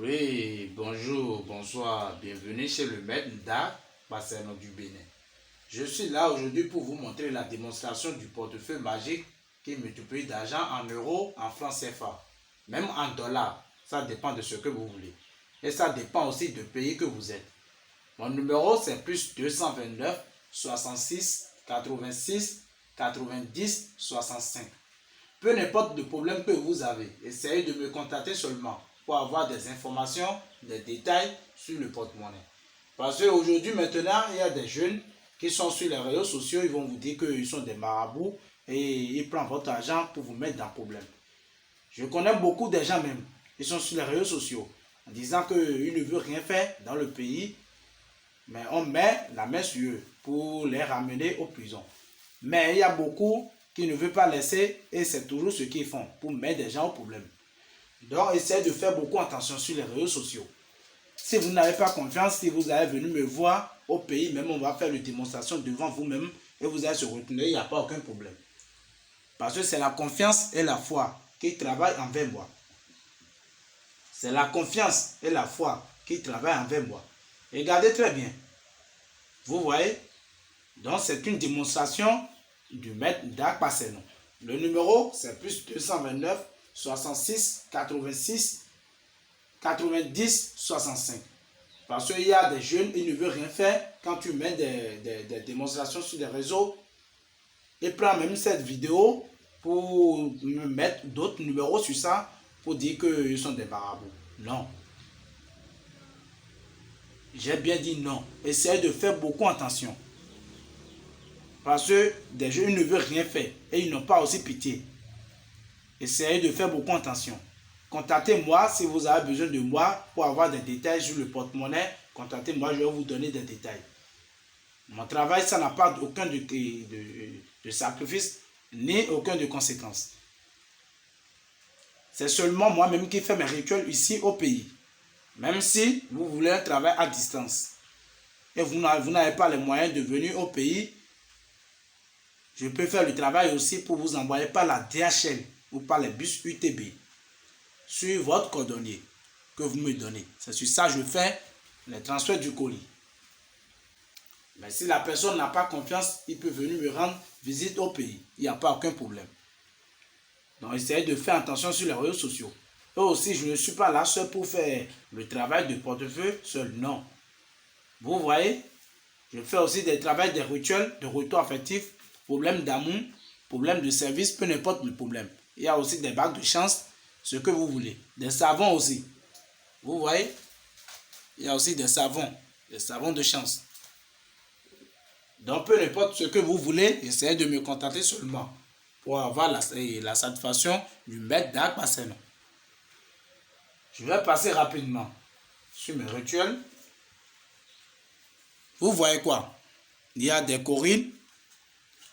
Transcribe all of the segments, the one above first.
Oui, bonjour, bonsoir, bienvenue chez le maître Nda Basseno du Bénin. Je suis là aujourd'hui pour vous montrer la démonstration du portefeuille magique qui multiplie d'argent en euros, en francs CFA, même en dollars. Ça dépend de ce que vous voulez. Et ça dépend aussi du pays que vous êtes. Mon numéro c'est plus 229 66 86 90 65. Peu importe le problème que vous avez, essayez de me contacter seulement pour avoir des informations, des détails sur le porte-monnaie. Parce qu'aujourd'hui, maintenant, il y a des jeunes qui sont sur les réseaux sociaux, ils vont vous dire qu'ils sont des marabouts et ils prennent votre argent pour vous mettre dans le problème. Je connais beaucoup de gens même qui sont sur les réseaux sociaux en disant qu'ils ne veulent rien faire dans le pays, mais on met la main sur eux pour les ramener aux prisons. Mais il y a beaucoup qui ne veulent pas laisser et c'est toujours ce qu'ils font pour mettre des gens au problème. Donc, essayez de faire beaucoup attention sur les réseaux sociaux. Si vous n'avez pas confiance, si vous allez venir me voir au pays, même on va faire une démonstration devant vous-même et vous allez se retourner, il n'y a pas aucun problème. Parce que c'est la confiance et la foi qui travaillent envers moi. C'est la confiance et la foi qui travaillent envers moi. Regardez très bien. Vous voyez? Donc, c'est une démonstration du maître Nda Basseno. Le numéro, c'est plus 229 66 86 90 65. Parce qu'il y a des jeunes, ils ne veulent rien faire. Quand tu mets des démonstrations sur les réseaux, ils prennent même cette vidéo pour me mettre d'autres numéros sur ça pour dire qu'ils sont des marabouts. Non. J'ai bien dit non. Essayez de faire beaucoup attention. Parce que des jeunes ne veulent rien faire et ils n'ont pas aussi pitié. Essayez de faire beaucoup attention. Contactez-moi si vous avez besoin de moi pour avoir des détails sur le porte-monnaie. Contactez-moi, je vais vous donner des détails. Mon travail, ça n'a pas aucun de sacrifice ni aucun de conséquence. C'est seulement moi-même qui fais mes rituels ici au pays. Même si vous voulez un travail à distance et vous n'avez pas les moyens de venir au pays, je peux faire le travail aussi pour vous envoyer par la DHL ou par les bus UTB sur votre coordonnées que vous me donnez. C'est sur ça que je fais les transferts du colis. Mais si la personne n'a pas confiance, il peut venir me rendre visite au pays. Il n'y a pas aucun problème. Donc, essayez de faire attention sur les réseaux sociaux. Et aussi, je ne suis pas là seul pour faire le travail de portefeuille seul. Non. Vous voyez, je fais aussi des travaux, des rituels, de retour affectif, problème d'amour, problème de service, peu importe le problème. Il y a aussi des bagues de chance, ce que vous voulez. Des savons aussi. Vous voyez, il y a aussi des savons de chance. Donc, peu importe ce que vous voulez, essayez de me contacter seulement pour avoir la satisfaction du maître Nda Basseno. Je vais passer rapidement sur mes rituels. Vous voyez quoi? Il y a des corines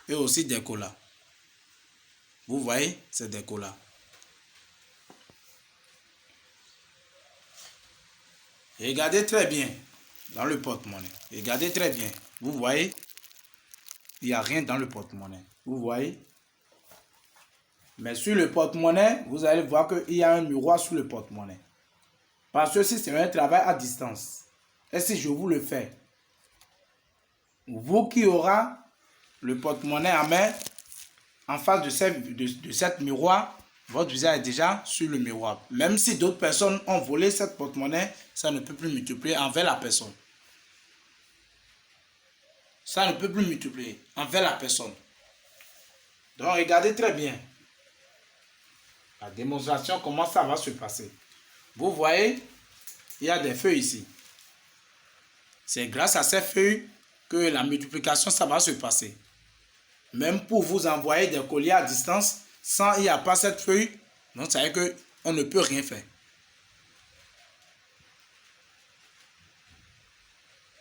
et aussi des colas. Vous voyez, c'est des colas. Regardez très bien dans le porte-monnaie. Regardez très bien. Vous voyez, il n'y a rien dans le porte-monnaie. Vous voyez? Mais sur le porte-monnaie, vous allez voir qu'il y a un miroir sur le porte-monnaie. Parce que si c'est un travail à distance, et si je vous le fais, vous qui aura le porte-monnaie en main, en face de cette miroir, votre visage est déjà sur le miroir. Même si d'autres personnes ont volé cette porte-monnaie, ça ne peut plus multiplier envers la personne. Ça ne peut plus multiplier envers la personne. Donc, regardez très bien la démonstration, comment ça va se passer. Vous voyez, il y a des feuilles ici. C'est grâce à ces feuilles que la multiplication, ça va se passer. Même pour vous envoyer des colis à distance, sans il n'y a pas cette feuille, donc ça veut dire qu'on ne peut rien faire.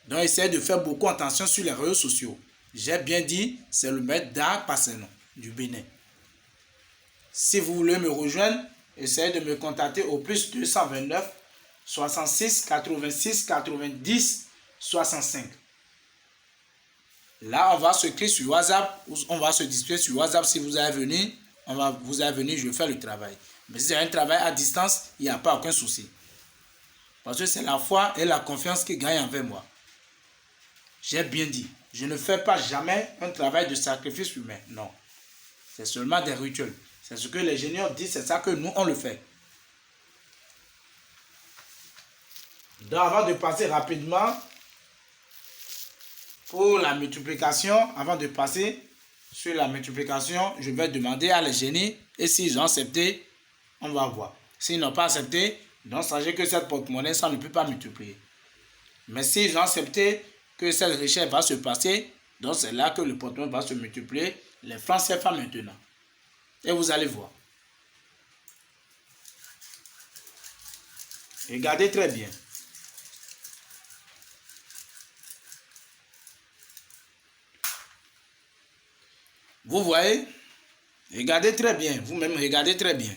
Donc, essayez de faire beaucoup attention sur les réseaux sociaux. J'ai bien dit, c'est le maître Nda Basseno du Bénin. Si vous voulez me rejoindre, essayez de me contacter au plus 229 66 86 90 65. Là, on va se créer sur WhatsApp, on va se discuter sur WhatsApp. Si vous allez venir, je vais faire le travail. Mais si c'est un travail à distance, il n'y a pas aucun souci. Parce que c'est la foi et la confiance qui gagnent envers moi. J'ai bien dit, je ne fais pas jamais un travail de sacrifice humain. Non, c'est seulement des rituels. C'est ce que les génies ont dit, c'est ça que nous, on le fait. Donc, avant de passer rapidement pour la multiplication, avant de passer sur la multiplication, je vais demander à les génies et s'ils ont accepté, on va voir. S'ils n'ont pas accepté, donc sachez que cette porte-monnaie, ça ne peut pas multiplier. Mais s'ils ont accepté que cette richesse va se passer, donc c'est là que le porte-monnaie va se multiplier, les francs CFA maintenant. Et vous allez voir. Regardez très bien. Vous voyez? Regardez très bien. Vous-même, regardez très bien.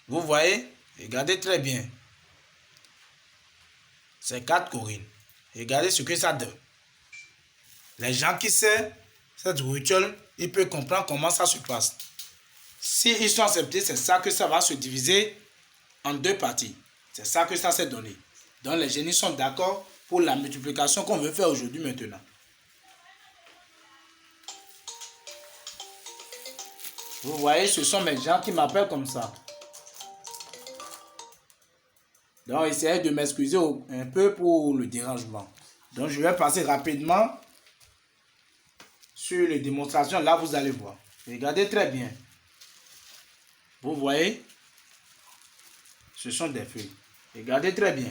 Vous voyez? Regardez très bien. C'est 4 Corinnes. Regardez ce que ça donne. Les gens qui savent cette rituel, ils peuvent comprendre comment ça se passe. Si ils sont acceptés, c'est ça que ça va se diviser en 2 parties. C'est ça que ça s'est donné. Donc les génies sont d'accord pour la multiplication qu'on veut faire aujourd'hui maintenant. Vous voyez, ce sont mes gens qui m'appellent comme ça. Donc, essayez de m'excuser un peu pour le dérangement. Donc, je vais passer rapidement sur les démonstrations. Là, vous allez voir. Regardez très bien. Vous voyez, ce sont des feuilles. Regardez très bien.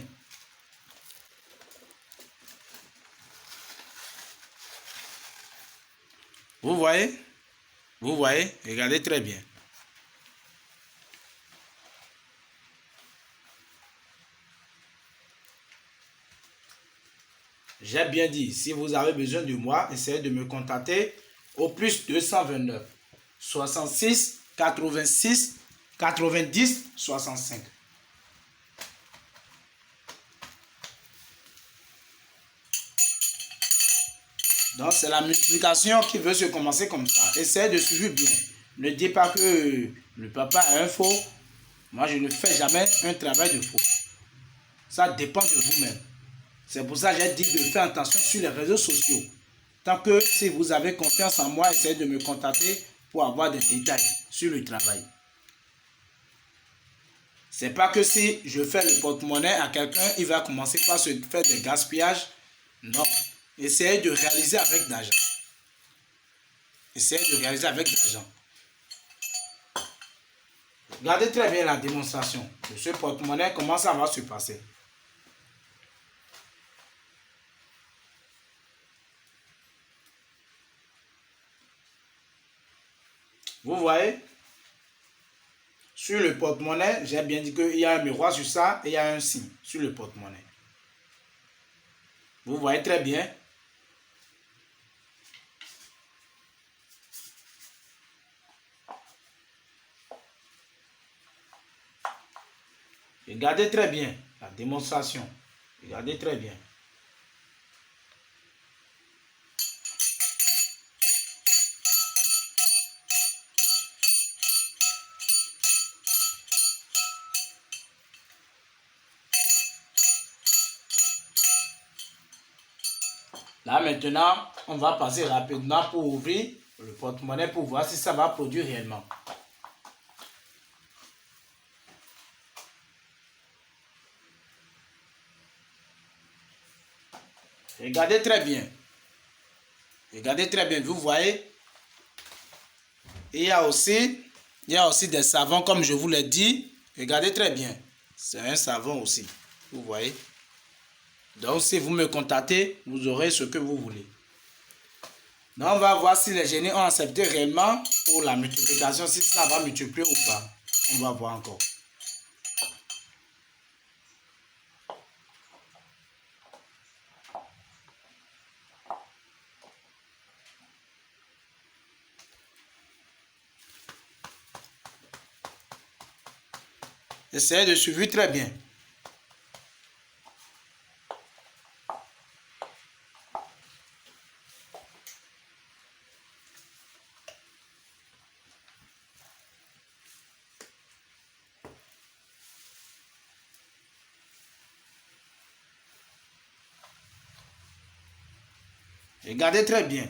Vous voyez? Vous voyez? Regardez très bien. J'ai bien dit, si vous avez besoin de moi, essayez de me contacter au plus 229 66 86 90 65. Donc, c'est la multiplication qui veut se commencer comme ça. Essayez de suivre bien. Ne dites pas que le papa est un faux. Moi, je ne fais jamais un travail de faux. Ça dépend de vous-même. C'est pour ça que j'ai dit de faire attention sur les réseaux sociaux. Tant que si vous avez confiance en moi, essayez de me contacter pour avoir des détails sur le travail. C'est pas que si je fais le porte-monnaie à quelqu'un, il va commencer par se faire des gaspillages. Non. Essayez de réaliser avec de l'argent. Essayez de réaliser avec de l'argent. Regardez très bien la démonstration de ce porte-monnaie, comment ça va se passer. Vous voyez, sur le porte-monnaie, j'ai bien dit qu'il y a un miroir sur ça et il y a un signe sur le porte-monnaie. Vous voyez très bien. Regardez très bien la démonstration. Regardez très bien. Là maintenant, on va passer rapidement pour ouvrir le porte-monnaie pour voir si ça va produire réellement. Regardez très bien. Regardez très bien, vous voyez. Et il y a aussi des savons comme je vous l'ai dit. Regardez très bien. C'est un savon aussi. Vous voyez. Donc si vous me contactez, vous aurez ce que vous voulez. Donc on va voir si les génies ont accepté réellement pour la multiplication, si ça va multiplier ou pas. On va voir encore. Essayez de suivre très bien. Regardez très bien.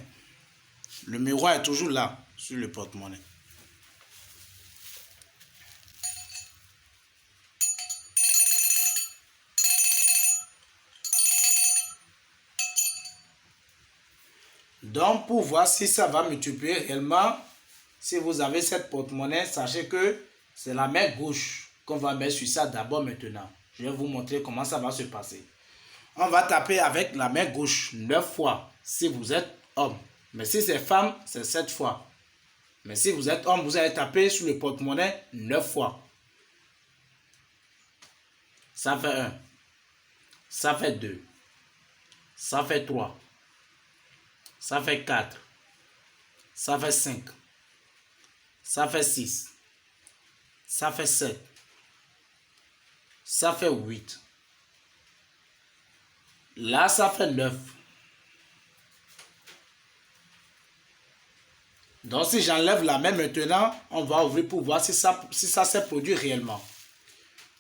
Le miroir est toujours là, sur le porte-monnaie. Donc, pour voir si ça va multiplier réellement, si vous avez cette porte-monnaie, sachez que c'est la main gauche qu'on va mettre sur ça d'abord maintenant. Je vais vous montrer comment ça va se passer. On va taper avec la main gauche 9 fois si vous êtes homme. Mais si c'est femme, c'est 7 fois. Mais si vous êtes homme, vous allez taper sur le porte-monnaie 9 fois. Ça fait 1. Ça fait 2. Ça fait 3. Ça fait 4. Ça fait 5. Ça fait 6. Ça fait 7. Ça fait 8. Là, ça fait 9. Donc, si j'enlève la main maintenant, on va ouvrir pour voir si ça s'est produit réellement.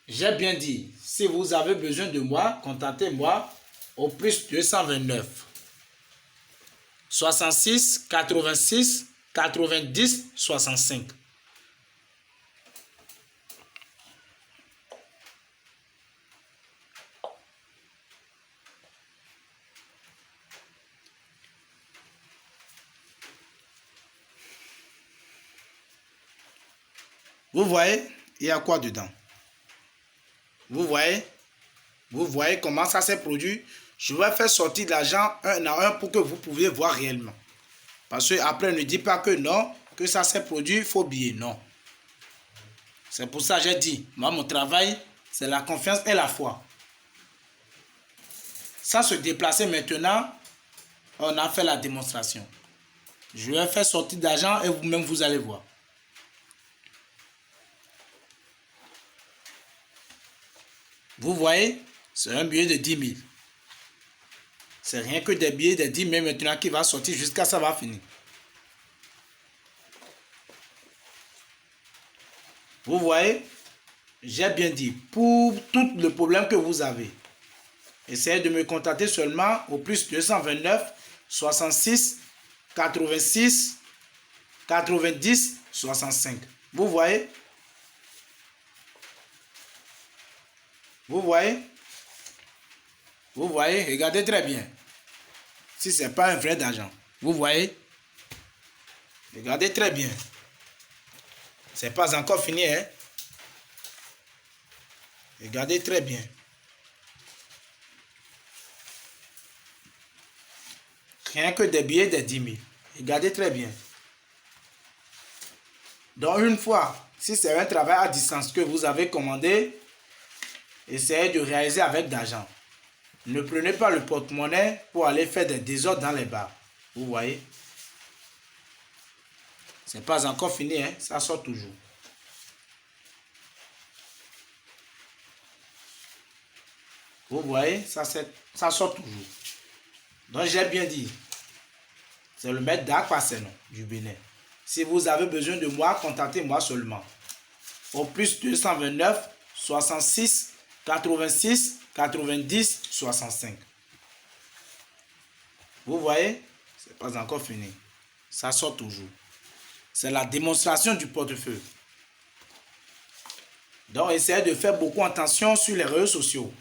J'ai bien dit, si vous avez besoin de moi, contactez-moi au plus 229 66 86 90 65. Vous voyez, il y a quoi dedans? Vous voyez comment ça s'est produit? Je vais faire sortir l'argent un à un pour que vous puissiez voir réellement. Parce que après, ne dites pas que non, que ça s'est produit, faux billet. Non. C'est pour ça que j'ai dit, moi, mon travail, c'est la confiance et la foi. Sans se déplacer maintenant, on a fait la démonstration. Je vais faire sortir d'argent et vous-même, vous allez voir. Vous voyez, c'est un billet de 10 000. C'est rien que des billets de 10 000 maintenant qui va sortir jusqu'à ça va finir. Vous voyez, j'ai bien dit, pour tout le problème que vous avez, essayez de me contacter seulement au plus 229 66 86 90 65. Vous voyez? Vous voyez? Vous voyez? Regardez très bien. Si ce n'est pas un vrai d'argent. Vous voyez? Regardez très bien. Ce n'est pas encore fini, hein? Regardez très bien. Rien que des billets de 10 000. Regardez très bien. Donc une fois, si c'est un travail à distance que vous avez commandé, essayez de réaliser avec d'argent. Ne prenez pas le porte-monnaie pour aller faire des désordres dans les bars. Vous voyez? Ce n'est pas encore fini, hein? Ça sort toujours. Vous voyez? Ça sort toujours. Donc j'ai bien dit. C'est le maître d'Akwasenon du Bénin. Si vous avez besoin de moi, contactez-moi seulement. Au plus 229 66 86 90 65. Vous voyez? Ce n'est pas encore fini. Ça sort toujours. C'est la démonstration du portefeuille. Donc, essayez de faire beaucoup attention sur les réseaux sociaux.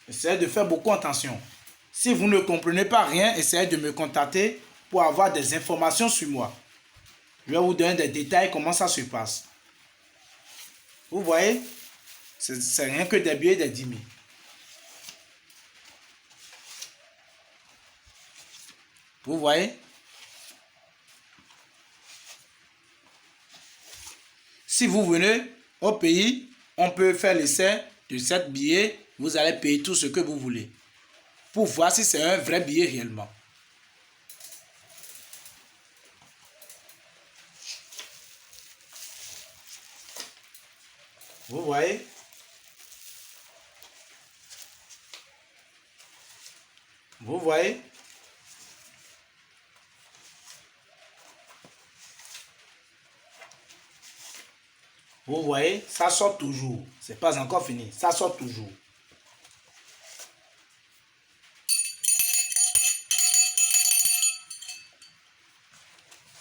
Essayez de faire beaucoup attention. Si vous ne comprenez pas rien, essayez de me contacter pour avoir des informations sur moi. Je vais vous donner des détails comment ça se passe. Vous voyez? C'est rien que des billets de 10 000. Vous voyez? Si vous venez au pays, on peut faire l'essai de 7 billets. Vous allez payer tout ce que vous voulez. Pour voir si c'est un vrai billet réellement. Vous voyez? Vous voyez? Vous voyez? Ça sort toujours. C'est pas encore fini. Ça sort toujours.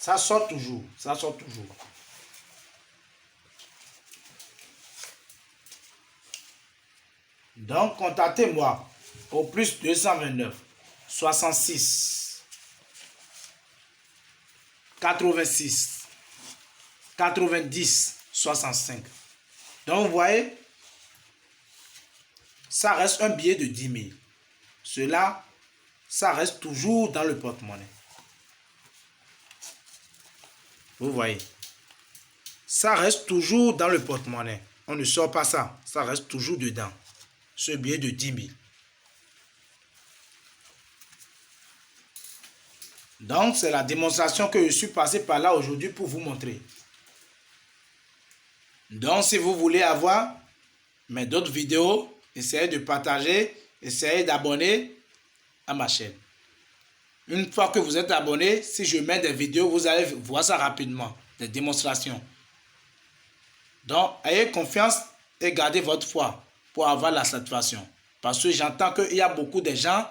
Ça sort toujours. Ça sort toujours. Donc, contactez-moi au plus 229 66 86 90 65. Donc, vous voyez, ça reste un billet de 10 000. Cela, ça reste toujours dans le porte-monnaie. Vous voyez, ça reste toujours dans le porte-monnaie. On ne sort pas ça. Ça reste toujours dedans. Ce billet de 10 000. Donc, c'est la démonstration que je suis passé par là aujourd'hui pour vous montrer. Donc, si vous voulez avoir mes d'autres vidéos, essayez de partager, essayez d'abonner à ma chaîne. Une fois que vous êtes abonné, si je mets des vidéos, vous allez voir ça rapidement, des démonstrations. Donc, ayez confiance et gardez votre foi pour avoir la satisfaction. Parce que j'entends qu'il y a beaucoup de gens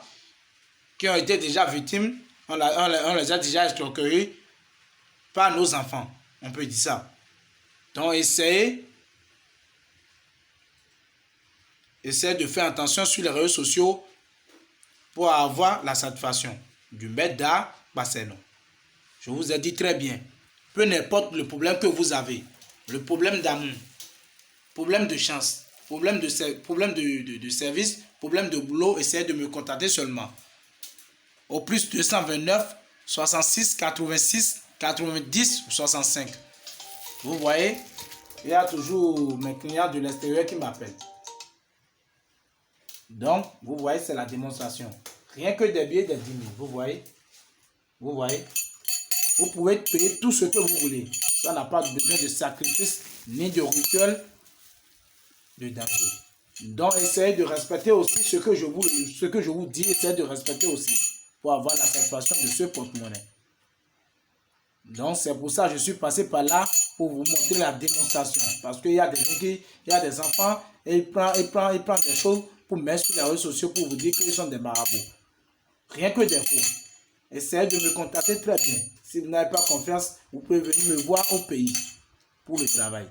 qui ont été déjà victimes, on les a déjà escroqués par nos enfants. On peut dire ça. Donc, essayez de faire attention sur les réseaux sociaux pour avoir la satisfaction du maître d'art Basseno. Je vous ai dit très bien, peu n'importe le problème que vous avez, le problème d'amour, problème de chance, problème de service, problème de boulot, essayez de me contacter seulement. Au plus 229 66 86 90 65. Vous voyez, il y a toujours mes clients de l'extérieur qui m'appellent. Donc, vous voyez, c'est la démonstration. Rien que des billets de 10 000. Vous voyez? Vous voyez? Vous pouvez payer tout ce que vous voulez. Ça n'a pas besoin de sacrifice ni de rituel de danger. Donc, essayez de respecter aussi ce que je vous dis. Essayez de respecter aussi pour avoir la satisfaction de ce porte-monnaie. Donc, c'est pour ça que je suis passé par là pour vous montrer la démonstration. Parce qu'il y a des gens il y a des enfants et ils prennent des choses pour mettre sur les réseaux sociaux pour vous dire qu'ils sont des marabouts. Rien que des faux. Essayez de me contacter très bien. Si vous n'avez pas confiance, vous pouvez venir me voir au pays pour le travail.